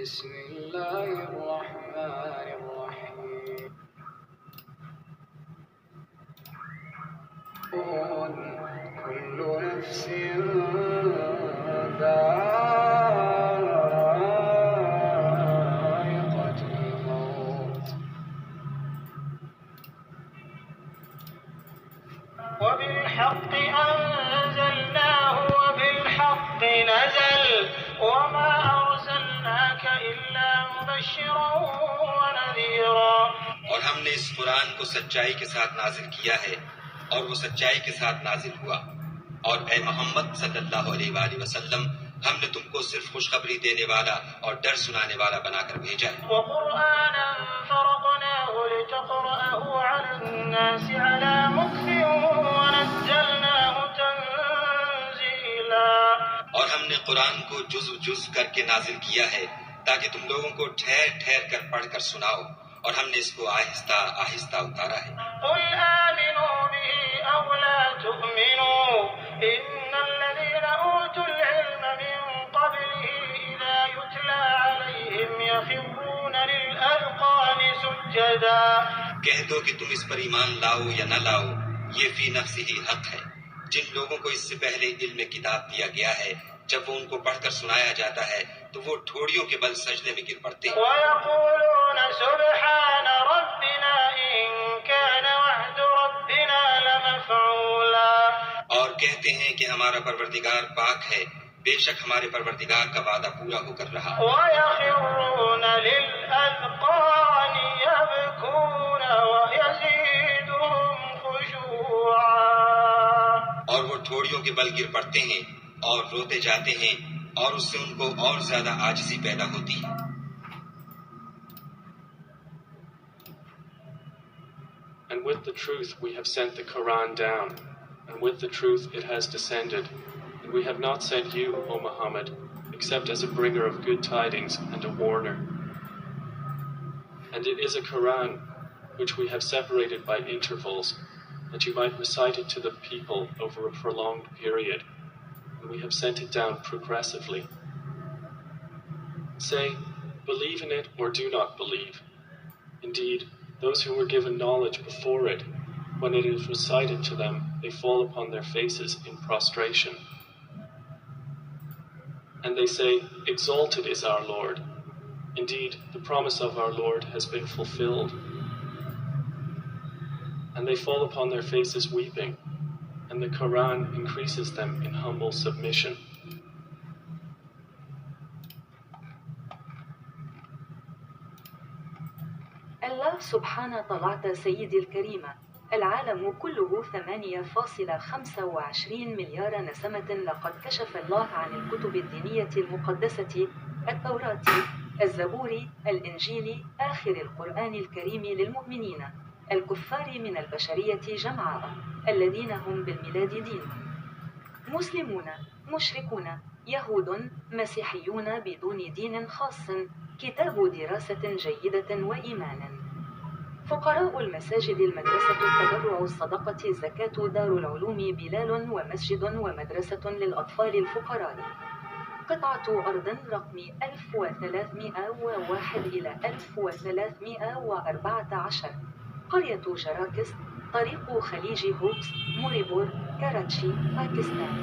بسم الله الرحمن الرحيم كل نفس ذائقة الموت وبالحق أنزلناه وبالحق نزل وما أرسلناك إلا مبشرا ونذيرا. اور ہم نے اس قرآن کو سچائی کے ساتھ نازل کیا ہے اور وہ سچائی کے ساتھ نازل ہوا. اور اے محمد صلی اللہ علیہ وآلہ وسلم ہم نے تم کو صرف خوشخبری دینے والا اور ڈر سنانے والا بنا کر بھیجا ہے. وقرآنا فرقناه لتقرأه على الناس على مكث ونزلناه تنزيلا. اور ہم نے قرآن کو جز جز کر کے نازل کیا ہے تاکہ تم لوگوں کو ٹھہر ٹھہر کر پڑھ کر سناؤ، اور ہم نے اس کو آہستہ آہستہ اتارا ہے. قل آمنوا به أو لا تؤمنوا إن الذين أوتوا العلم من قبله إذا يتلى عليهم يخرون للأذقان سجدا. کہہ دو کہ تم اس پر ایمان لاؤ یا نہ لاؤ، یہ فی نفسہ ہی حق ہے. جن لوگوں کو اس سے پہلے علم کتاب دیا گیا ہے جب وہ ان کو پڑھ کر سنایا جاتا ہے تو وہ ٹھوڑیوں کے بل سجدے میں گر پڑتے ہیں. ويقولون سبحان ربنا إن كان وعد ربنا لمفعولا. اور کہتے ہیں کہ ہمارا پروردگار پاک ہے، بے شک ہمارے پروردگار کا وعدہ پورا ہو کر رہا. ويخرون للأذقان يبكون ويزيدهم خشوعا. اور وہ ٹھوڑیوں کے بل گر پڑتے ہیں اور روتے جاتے ہیں، اور اس سے ان کو اور زیادہ عاجزی پیدا ہوتی ہے. And with the truth we have sent the Quran down, and with the truth it has descended. And we have not sent you, O Muhammad, except as a bringer of good tidings and a warner. And it is a Quran which we have separated by intervals, that you might recite it to the people over a prolonged period. And we have sent it down progressively. Say, believe in it or do not believe. Indeed, those who were given knowledge before it, when it is recited to them, they fall upon their faces in prostration. And they say, exalted is our Lord. Indeed, the promise of our Lord has been fulfilled. And they fall upon their faces weeping, and the Quran increases them in humble submission. الله سبحانه طلعت سيدي الكريمة العالم كله 8.25 مليار نسمة. لقد كشف الله عن الكتب الدينية المقدسة، التوراة، الزبور، الإنجيل، آخر القرآن الكريم للمؤمنين الكفار من البشرية جمعاء الذين هم بالميلاد دين، مسلمون، مشركون، يهود، مسيحيون بدون دين خاص، كتاب دراسة جيدة وإيمان، فقراء المساجد، المدرسة، التبرع، الصدقة، الزكاة، دار العلوم، بلال، ومسجد ومدرسة للأطفال الفقراء. قطعة أرض رقم 1301 إلى 1314، قرية جراكس، طريق خليج هوبس، موريبور، كاراتشي، باكستان.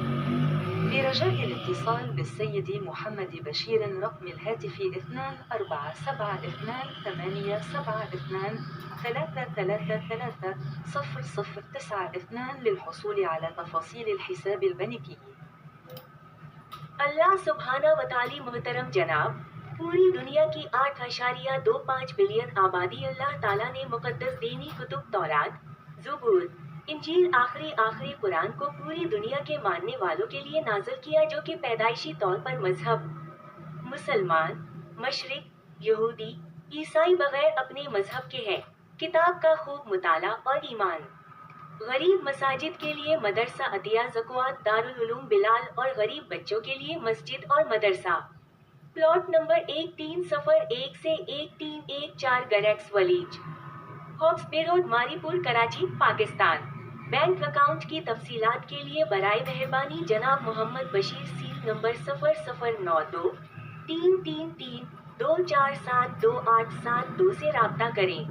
برجاء الاتصال بالسيد محمد بشير، رقم الهاتف 247872 للحصول على تفاصيل الحساب البنكي. اللہ سبحانہ و تعالی محترم جناب، پوری دنیا کی 8.25 بلین آبادی اللہ تعالیٰ نے مقدس دینی کتب تورات، زبور، انجیل، آخری قرآن کو پوری دنیا کے ماننے والوں کے لیے نازل کیا، جو کہ پیدائشی طور پر مذہب مسلمان، مشرق، یہودی، عیسائی بغیر اپنے مذہب کے ہیں. کتاب کا خوب مطالعہ اور ایمان. غریب مساجد کے لیے مدرسہ، عطیہ، زکوٰۃ، دارالعلوم، بلال، اور غریب بچوں کے لیے مسجد اور مدرسہ. پلاٹ نمبر 1301 سے 1314 گریکس ولیج، ہاکس بے روڈ، ماری پور، کراچی، پاکستان. بینک اکاؤنٹ کی تفصیلات کے لیے برائے مہربانی جناب محمد بشیر، سیل نمبر 0092 333 2472872872 سے رابطہ کریں۔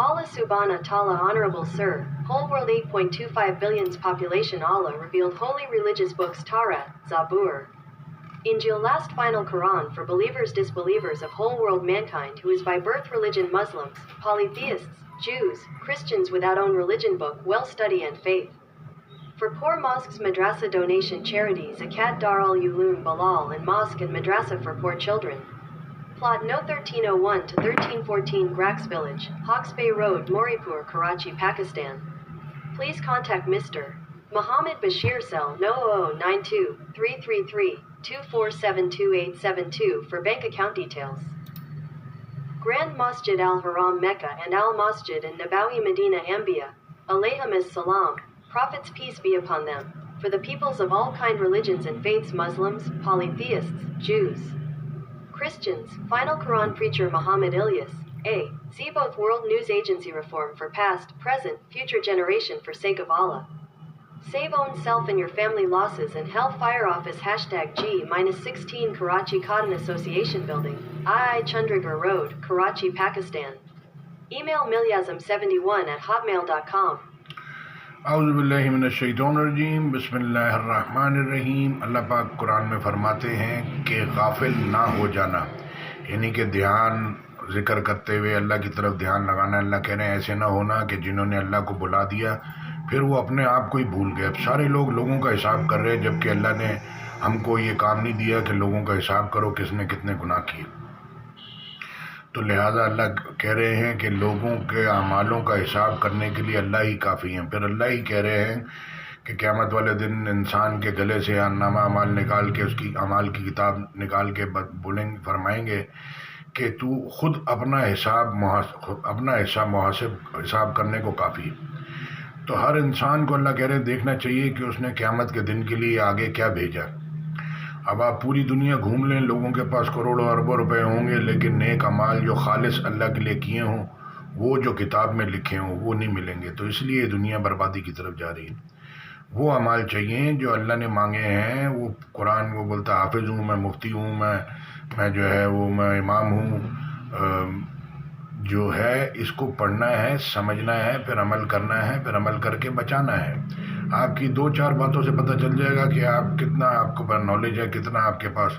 Allah subhanahu wa ta'ala, Honorable Sir, whole world 8.25 billion's population. Allah revealed holy religious books Torah, Zabur, Injil, last final Quran for believers, disbelievers of whole world mankind who is by birth religion, Muslims, polytheists, Jews, Christians without own religion book, well study and faith. For poor mosques, madrasa donation charities, Akad Dar al Ulum Balal and mosque and madrasa for poor children. Plot No 1301 to 1314 Grax Village, Hawks Bay Road, Moripur, Karachi, Pakistan. Please contact Mr. Muhammad Bashir, cell 0092-333-2472-872 for bank account details. Grand Masjid Al Haram Mecca and Al Masjid and Nabawi Medina Ambia, alayhim as-salam, Prophet's peace be upon them, for the peoples of all kind religions and faiths, Muslims, polytheists, Jews, Christians, final Quran preacher Muhammad Ilyas, A. See both World News Agency reform for past, present, future generation for sake of Allah. Save own self and your family losses and Hellfire Office #G-16 Karachi Cotton Association Building, II Chandigarh Road, Karachi, Pakistan. Email milyazam71@hotmail.com. اعوذ باللہ من الشیطان الرجیم، بسم اللہ الرحمن الرحیم۔ اللہ پاک قرآن میں فرماتے ہیں کہ غافل نہ ہو جانا، یعنی کہ دھیان ذکر کرتے ہوئے اللہ کی طرف دھیان لگانا۔ اللہ کہہ رہے ہیں ایسے نہ ہونا کہ جنہوں نے اللہ کو بلا دیا پھر وہ اپنے آپ کو ہی بھول گئے۔ اب سارے لوگ لوگوں کا حساب کر رہے ہیں، جبکہ اللہ نے ہم کو یہ کام نہیں دیا کہ لوگوں کا حساب کرو کس نے کتنے گناہ کیے۔ تو لہٰذا اللہ کہہ رہے ہیں کہ لوگوں کے اعمالوں کا حساب کرنے کے لیے اللہ ہی کافی ہیں۔ پھر اللہ ہی کہہ رہے ہیں کہ قیامت والے دن انسان کے گلے سے نامہ اعمال نکال کے، اس کی اعمال کی کتاب نکال کے بولیں فرمائیں گے کہ تو خود اپنا حساب کرنے کو کافی ہے۔ تو ہر انسان کو اللہ کہہ رہے ہیں دیکھنا چاہیے کہ اس نے قیامت کے دن کے لیے آگے کیا بھیجا۔ اب آپ پوری دنیا گھوم لیں، لوگوں کے پاس کروڑوں اربوں روپے ہوں گے، لیکن نیک اعمال جو خالص اللہ کے لیے کیے ہوں، وہ جو کتاب میں لکھے ہوں وہ نہیں ملیں گے۔ تو اس لیے دنیا بربادی کی طرف جا رہی ہے۔ وہ اعمال چاہیے جو اللہ نے مانگے ہیں۔ وہ قرآن وہ بولتا حافظ ہوں، میں مفتی ہوں، میں جو ہے وہ میں امام ہوں، جو ہے اس کو پڑھنا ہے، سمجھنا ہے، پھر عمل کرنا ہے، پھر عمل کر کے بچانا ہے۔ آپ کی 2-4 باتوں سے پتہ چل جائے گا کہ آپ کتنا آپ کو نالج ہے، کتنا آپ کے پاس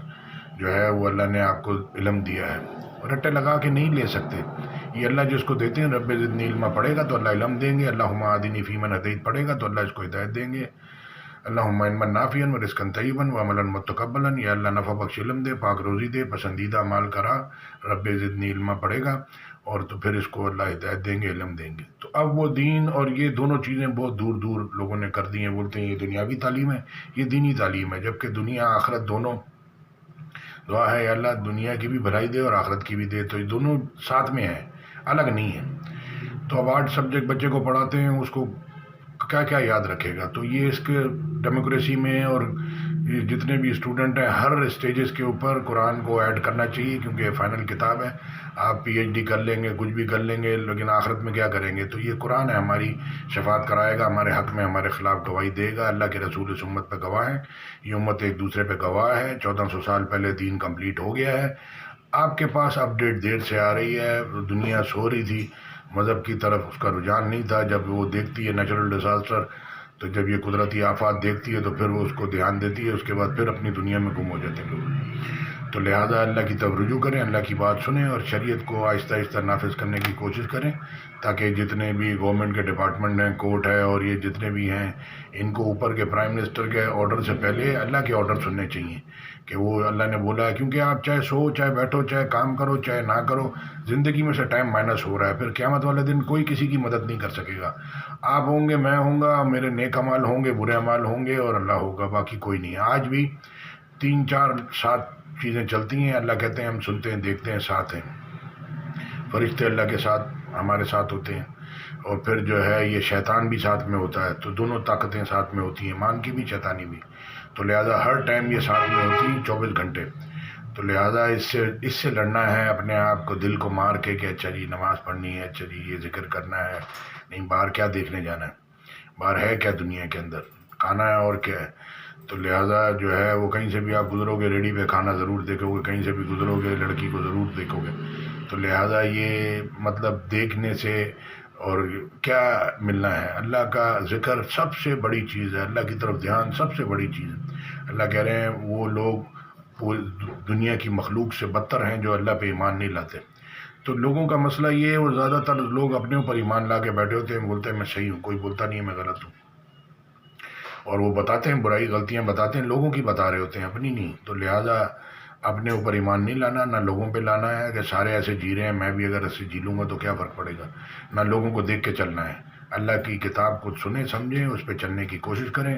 جو ہے وہ اللہ نے آپ کو علم دیا ہے۔ رٹے لگا کے نہیں لے سکتے، یہ اللہ جس کو دیتے ہیں رب زدنی علما پڑھے گا تو اللہ علم دیں گے، اللہم اہدنی فیمن ہدیت پڑھے گا تو اللہ اس کو ہدایت دیں گے، اللہم علما نافعا ورزقا طیبا وعملا متقبلا، یا اللہ نفع بخش علم دے، پاک روزی دے، پسندیدہ اعمال کرا، رب زدنی علما پڑھے گا اور تو پھر اس کو اللہ ہدایت دیں گے، علم دیں گے۔ تو اب وہ دین اور یہ دونوں چیزیں بہت دور دور لوگوں نے کر دی ہیں، بولتے ہیں یہ دنیاوی تعلیم ہے، یہ دینی تعلیم ہے، جبکہ دنیا آخرت دونوں دعا ہے یا اللہ دنیا کی بھی بھلائی دے اور آخرت کی بھی دے، تو یہ دونوں ساتھ میں ہیں، الگ نہیں ہیں۔ تو اب 8 سبجیکٹ بچے کو پڑھاتے ہیں، اس کو کیا کیا یاد رکھے گا؟ تو یہ اس کے ڈیموکریسی میں اور جتنے بھی اسٹوڈنٹ ہیں ہر اسٹیجز کے اوپر قرآن کو ایڈ کرنا چاہیے، کیونکہ یہ فائنل کتاب ہے۔ آپ PhD کر لیں گے، کچھ بھی کر لیں گے، لیکن آخرت میں کیا کریں گے؟ تو یہ قرآن ہے، ہماری شفاعت کرائے گا، ہمارے حق میں ہمارے خلاف گواہی دے گا۔ اللہ کے رسول اس امت پہ گواہ ہیں، یہ امت ایک دوسرے پہ گواہ ہے۔ 1400 سال پہلے دین کمپلیٹ ہو گیا ہے، آپ کے پاس اپڈیٹ دیر سے آ رہی ہے۔ دنیا سو رہی تھی، مذہب کی طرف اس کا رجحان نہیں تھا۔ جب وہ دیکھتی ہے نیچرل ڈیزاسٹر، تو جب یہ قدرتی آفات دیکھتی ہے تو پھر وہ اس کو دھیان دیتی ہے، اس کے بعد پھر اپنی دنیا میں گم ہو جاتے ہیں لوگ۔ تو لہٰذا اللہ کی طرف رجوع کریں، اللہ کی بات سنیں اور شریعت کو آہستہ آہستہ نافذ کرنے کی کوشش کریں، تاکہ جتنے بھی گورنمنٹ کے ڈپارٹمنٹ ہیں، کورٹ ہے اور یہ جتنے بھی ہیں، ان کو اوپر کے پرائم منسٹر کے آرڈر سے پہلے اللہ کے آرڈر سننے چاہیے کہ وہ اللہ نے بولا ہے۔ کیونکہ آپ چاہے سو، چاہے بیٹھو، چاہے کام کرو، چاہے نہ کرو، زندگی میں سے ٹائم مائنس ہو رہا ہے۔ پھر قیامت والے دن کوئی کسی کی مدد نہیں کر سکے گا۔ آپ ہوں گے، میں ہوں گا، میرے نیک اعمال ہوں گے، برے اعمال ہوں گے اور اللہ ہوگا، باقی کوئی نہیں ہے۔ آج بھی 3 4 7 چیزیں چلتی ہیں، اللہ کہتے ہیں ہم سنتے ہیں، دیکھتے ہیں، ساتھ ہیں۔ فرشتے اللہ کے ساتھ ہمارے ساتھ ہوتے ہیں، اور پھر جو ہے یہ شیطان بھی ساتھ میں ہوتا ہے، تو دونوں طاقتیں ساتھ میں ہوتی ہیں، مان کی بھی شیطانی بھی۔ تو لہٰذا ہر ٹائم یہ ساتھ میں ہوتی ہیں 24 گھنٹے۔ تو لہٰذا اس سے لڑنا ہے، اپنے آپ کو دل کو مار کے کہ اچھا جی نماز پڑھنی ہے، اچھا جی یہ ذکر کرنا ہے، نہیں باہر کیا دیکھنے جانا ہے، باہر ہے کیا دنیا کے اندر، کھانا ہے اور کیا ہے۔ تو لہٰذا جو ہے وہ کہیں سے بھی آپ گزرو گے ریڈی پہ کھانا ضرور دیکھو گے، کہیں سے بھی گزرو گے لڑکی کو ضرور دیکھو گے. تو لہٰذا یہ مطلب دیکھنے سے اور کیا ملنا ہے؟ اللہ کا ذکر سب سے بڑی چیز ہے، اللہ کی طرف دھیان سب سے بڑی چیز ہے. اللہ کہہ رہے ہیں وہ لوگ پوری دنیا کی مخلوق سے بدتر ہیں جو اللہ پہ ایمان نہیں لاتے. تو لوگوں کا مسئلہ یہ ہے، وہ زیادہ تر لوگ اپنے اوپر ایمان لا کے بیٹھے ہوتے ہیں، بولتے ہیں میں صحیح ہوں، کوئی بولتا نہیں ہے میں غلط ہوں، اور وہ بتاتے ہیں برائی غلطیاں بتاتے ہیں، لوگوں کی بتا رہے ہوتے ہیں، اپنی نہیں. تو لہٰذا اپنے اوپر ایمان نہیں لانا، نہ لوگوں پہ لانا ہے کہ سارے ایسے جی رہے ہیں میں بھی اگر ایسے جی لوں گا تو کیا فرق پڑے گا، نہ لوگوں کو دیکھ کے چلنا ہے. اللہ کی کتاب کو سنیں سمجھیں، اس پہ چلنے کی کوشش کریں.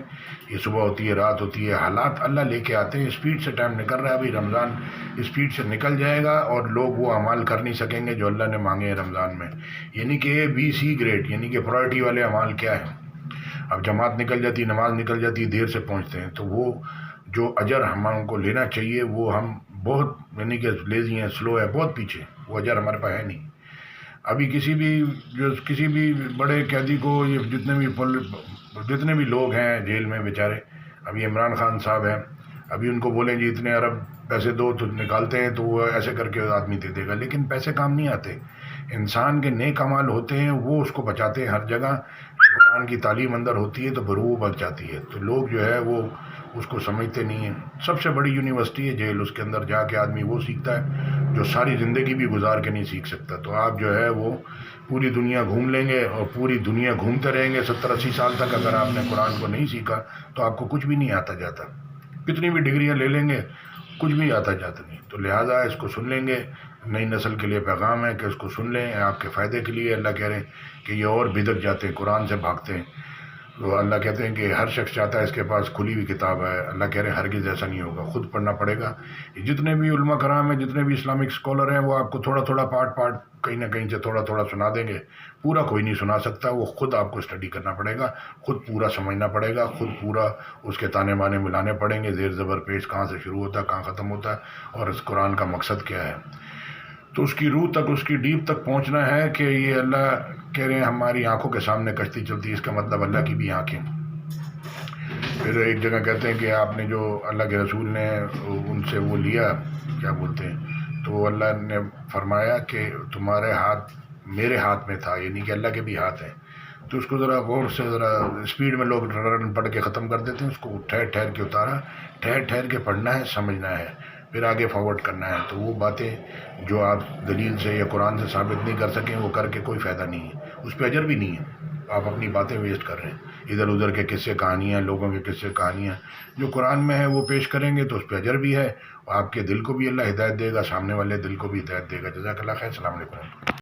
یہ صبح ہوتی ہے رات ہوتی ہے، حالات اللہ لے کے آتے ہیں. اسپیڈ سے ٹائم نکل رہا ہے، ابھی رمضان اسپیڈ سے نکل جائے گا اور لوگ وہ اعمال کر نہیں سکیں گے جو اللہ نے مانگے ہیں رمضان میں. یعنی کہ BC گریڈ یعنی کہ پرائرٹی والے اعمال کیا ہیں. اب جماعت نکل جاتی، نماز نکل جاتی، دیر سے پہنچتے ہیں، تو وہ جو اجر ہم کو لینا چاہیے وہ ہم بہت یعنی کہ لیزی ہیں، سلو ہے، بہت پیچھے، وہ اجر ہمارے پاس ہے نہیں. ابھی کسی بھی بڑے قیدی کو یہ جتنے بھی لوگ ہیں جیل میں بیچارے، ابھی عمران خان صاحب ہیں، ابھی ان کو بولیں جی اتنے ارب پیسے دو تو نکالتے ہیں، تو وہ ایسے کر کے آدمی دے دے گا، لیکن پیسے کام نہیں آتے. انسان کے نیک اعمال ہوتے ہیں وہ اس کو بچاتے ہیں. ہر جگہ قرآن کی تعلیم اندر ہوتی ہے تو پھر وہ بچ جاتی ہے. تو لوگ جو ہے وہ اس کو سمجھتے نہیں ہیں. سب سے بڑی یونیورسٹی ہے جیل، اس کے اندر جا کے آدمی وہ سیکھتا ہے جو ساری زندگی بھی گزار کے نہیں سیکھ سکتا. تو آپ جو ہے وہ پوری دنیا گھوم لیں گے اور پوری دنیا گھومتے رہیں گے 70-80 سال تک، اگر آپ نے قرآن کو نہیں سیکھا تو آپ کو کچھ بھی نہیں آتا جاتا. کتنی بھی ڈگریاں لے لیں گے کچھ بھی آتا جاتا نہیں. تو لہٰذا اس کو سن لیں گے. نئی نسل کے لیے پیغام ہے کہ اس کو سن لیں، آپ کے فائدے کے لیے. اللہ کہہ رہے ہیں کہ یہ اور بھدک جاتے ہیں، قرآن سے بھاگتے ہیں. تو اللہ کہتے ہیں کہ ہر شخص چاہتا ہے اس کے پاس کھلی ہوئی کتاب ہے. اللہ کہہ رہے ہیں ہرگز ایسا نہیں ہوگا، خود پڑھنا پڑے گا. جتنے بھی علماء کرام ہیں، جتنے بھی اسلامک اسکالر ہیں، وہ آپ کو تھوڑا تھوڑا پارٹ کہیں نہ کہیں سے تھوڑا سنا دیں گے. پورا کوئی نہیں سنا سکتا، وہ خود آپ کو اسٹڈی کرنا پڑے گا، خود پورا سمجھنا پڑے گا، خود پورا اس کے تانے بانے ملانے پڑیں گے، زیر زبر پیش کہاں سے شروع ہوتا ہے کہاں ختم ہوتا ہے اور اس قرآن کا مقصد کیا ہے. تو اس کی روح تک، اس کی ڈیپ تک پہنچنا ہے کہ یہ اللہ کہہ رہے ہیں ہماری آنکھوں کے سامنے کشتی چلتی ہے، اس کا مطلب اللہ کی بھی آنکھیں. پھر ایک جگہ کہتے ہیں کہ آپ نے جو اللہ کے رسول نے ان سے وہ لیا کیا بولتے ہیں، تو اللہ نے فرمایا کہ تمہارے ہاتھ میرے ہاتھ میں تھا، یعنی کہ اللہ کے بھی ہاتھ ہیں. تو اس کو ذرا غور سے، ذرا اسپیڈ میں لوگ رن پڑھ کے ختم کر دیتے ہیں، اس کو ٹھہر کے اتارا، ٹھہر کے پڑھنا ہے، سمجھنا ہے، پھر آگے فارورڈ کرنا ہے. تو وہ باتیں جو آپ دلیل سے یا قرآن سے ثابت نہیں کر سکیں وہ کر کے کوئی فائدہ نہیں ہے، اس پہ اجر بھی نہیں ہے. آپ اپنی باتیں ویسٹ کر رہے ہیں. ادھر ادھر کے قصے کہانیاں، لوگوں کے قصے کہانیاں جو قرآن میں ہے وہ پیش کریں گے تو اس پہ اجر بھی ہے، اور آپ کے دل کو بھی اللہ ہدایت دے گا، سامنے والے دل کو بھی ہدایت دے گا. جزاک اللہ خیر. السلام علیکم.